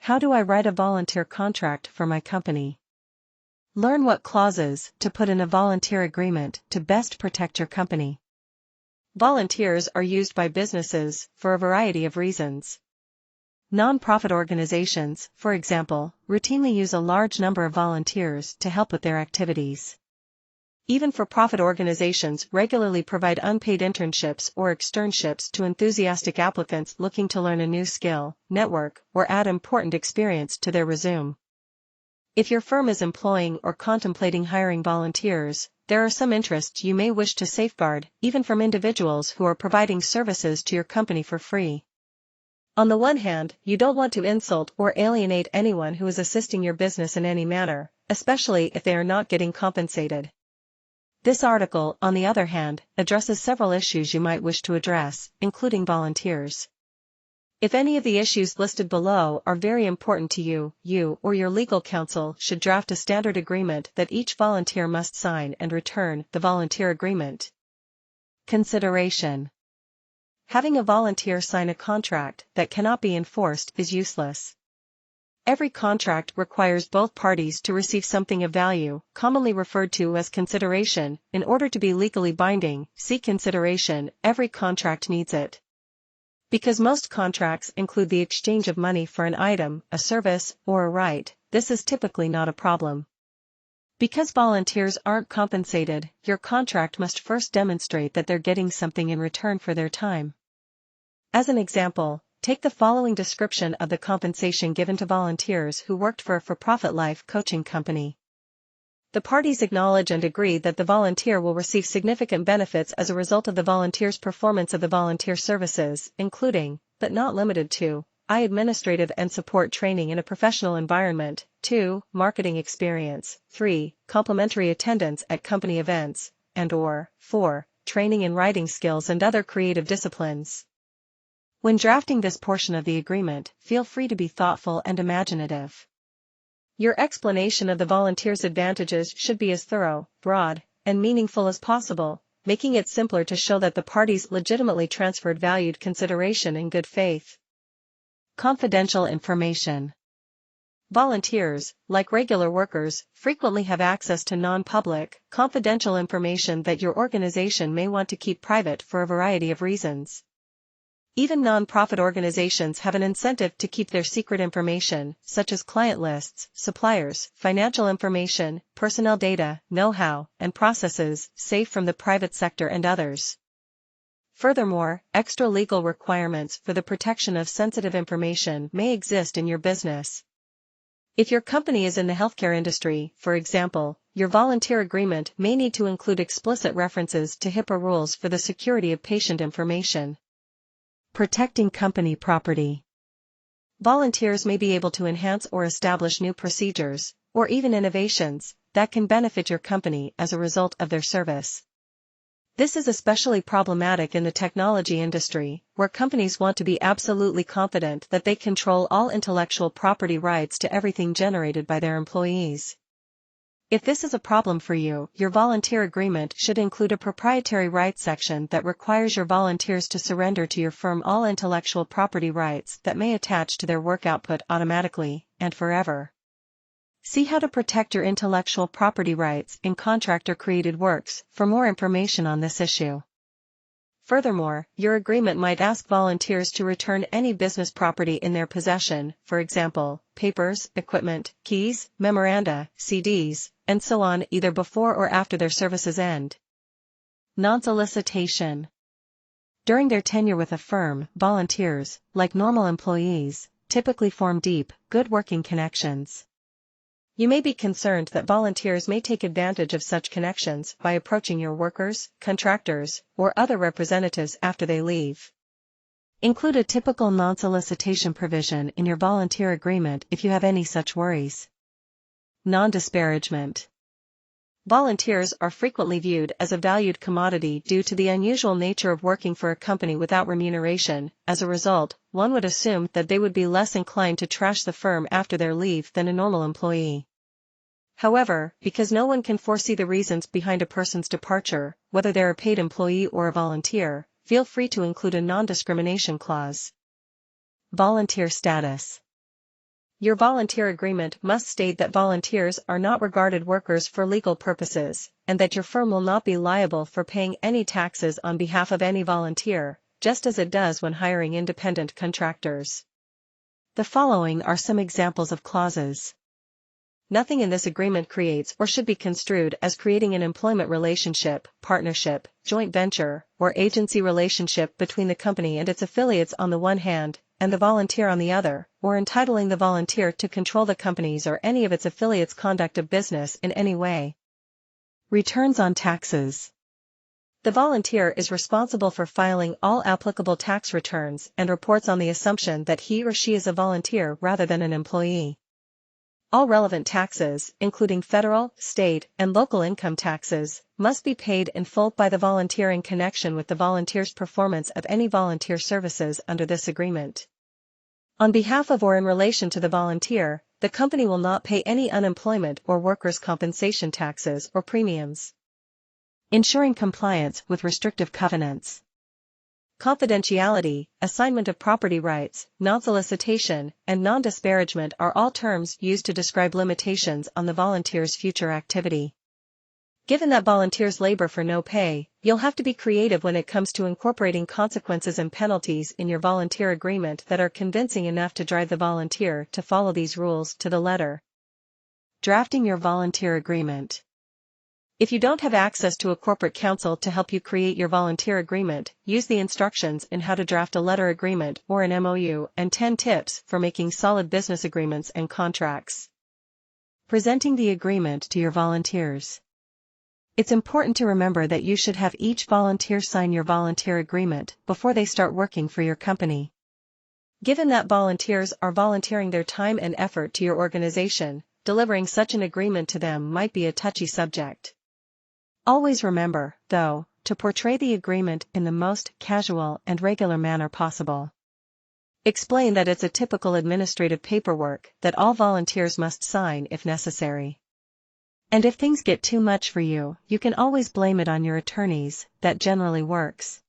How do I write a volunteer contract for my company? Learn what clauses to put in a volunteer agreement to best protect your company. Volunteers are used by businesses for a variety of reasons. Non-profit organizations, for example, routinely use a large number of volunteers to help with their activities. Even for-profit organizations regularly provide unpaid internships or externships to enthusiastic applicants looking to learn a new skill, network, or add important experience to their resume. If your firm is employing or contemplating hiring volunteers, there are some interests you may wish to safeguard, even from individuals who are providing services to your company for free. On the one hand, you don't want to insult or alienate anyone who is assisting your business in any manner, especially if they are not getting compensated. This article, on the other hand, addresses several issues you might wish to address, including volunteers. If any of the issues listed below are very important to you, you or your legal counsel should draft a standard agreement that each volunteer must sign and return the volunteer agreement. Consideration: having a volunteer sign a contract that cannot be enforced is useless. Every contract requires both parties to receive something of value, commonly referred to as consideration. In order to be legally binding, see consideration. Every contract needs it. Because most contracts include the exchange of money for an item, a service, or a right, this is typically not a problem. Because volunteers aren't compensated, your contract must first demonstrate that they're getting something in return for their time. As an example, take the following description of the compensation given to volunteers who worked for a for-profit life coaching company. The parties acknowledge and agree that the volunteer will receive significant benefits as a result of the volunteer's performance of the volunteer services, including, but not limited to, administrative and support training in a professional environment, 2. Marketing experience, 3. Complimentary attendance at company events, and/or 4. Training in writing skills and other creative disciplines. When drafting this portion of the agreement, feel free to be thoughtful and imaginative. Your explanation of the volunteer's advantages should be as thorough, broad, and meaningful as possible, making it simpler to show that the parties legitimately transferred valued consideration in good faith. Confidential information. Volunteers, like regular workers, frequently have access to non-public, confidential information that your organization may want to keep private for a variety of reasons. Even non-profit organizations have an incentive to keep their secret information, such as client lists, suppliers, financial information, personnel data, know-how, and processes, safe from the private sector and others. Furthermore, extra legal requirements for the protection of sensitive information may exist in your business. If your company is in the healthcare industry, for example, your volunteer agreement may need to include explicit references to HIPAA rules for the security of patient information. Protecting company property. Volunteers may be able to enhance or establish new procedures, or even innovations, that can benefit your company as a result of their service. This is especially problematic in the technology industry, where companies want to be absolutely confident that they control all intellectual property rights to everything generated by their employees. If this is a problem for you, your volunteer agreement should include a proprietary rights section that requires your volunteers to surrender to your firm all intellectual property rights that may attach to their work output automatically, and forever. See how to protect your intellectual property rights in contractor-created works for more information on this issue. Furthermore, your agreement might ask volunteers to return any business property in their possession, for example, papers, equipment, keys, memoranda, CDs, and so on, either before or after their services end. Non-solicitation. During their tenure with a firm, volunteers, like normal employees, typically form deep, good working connections. You may be concerned that volunteers may take advantage of such connections by approaching your workers, contractors, or other representatives after they leave. Include a typical non-solicitation provision in your volunteer agreement if you have any such worries. Non-disparagement. Volunteers are frequently viewed as a valued commodity due to the unusual nature of working for a company without remuneration. As a result, one would assume that they would be less inclined to trash the firm after their leave than a normal employee. However, because no one can foresee the reasons behind a person's departure, whether they're a paid employee or a volunteer, feel free to include a non-discrimination clause. Volunteer status. Your volunteer agreement must state that volunteers are not regarded workers for legal purposes, and that your firm will not be liable for paying any taxes on behalf of any volunteer, just as it does when hiring independent contractors. The following are some examples of clauses. Nothing in this agreement creates or should be construed as creating an employment relationship, partnership, joint venture, or agency relationship between the company and its affiliates on the one hand, and the volunteer on the other, or entitling the volunteer to control the company's or any of its affiliates' conduct of business in any way. Returns on taxes. The volunteer is responsible for filing all applicable tax returns and reports on the assumption that he or she is a volunteer rather than an employee. All relevant taxes, including federal, state, and local income taxes, must be paid in full by the volunteer in connection with the volunteer's performance of any volunteer services under this agreement. On behalf of or in relation to the volunteer, the company will not pay any unemployment or workers' compensation taxes or premiums. Ensuring compliance with restrictive covenants. Confidentiality, assignment of property rights, non-solicitation, and non-disparagement are all terms used to describe limitations on the volunteer's future activity. Given that volunteers labor for no pay, you'll have to be creative when it comes to incorporating consequences and penalties in your volunteer agreement that are convincing enough to drive the volunteer to follow these rules to the letter. Drafting your volunteer agreement. If you don't have access to a corporate counsel to help you create your volunteer agreement, use the instructions in how to draft a letter agreement or an MOU and 10 tips for making solid business agreements and contracts. Presenting the agreement to your volunteers. It's important to remember that you should have each volunteer sign your volunteer agreement before they start working for your company. Given that volunteers are volunteering their time and effort to your organization, delivering such an agreement to them might be a touchy subject. Always remember, though, to portray the agreement in the most casual and regular manner possible. Explain that it's a typical administrative paperwork that all volunteers must sign if necessary. And if things get too much for you, you can always blame it on your attorneys. That generally works.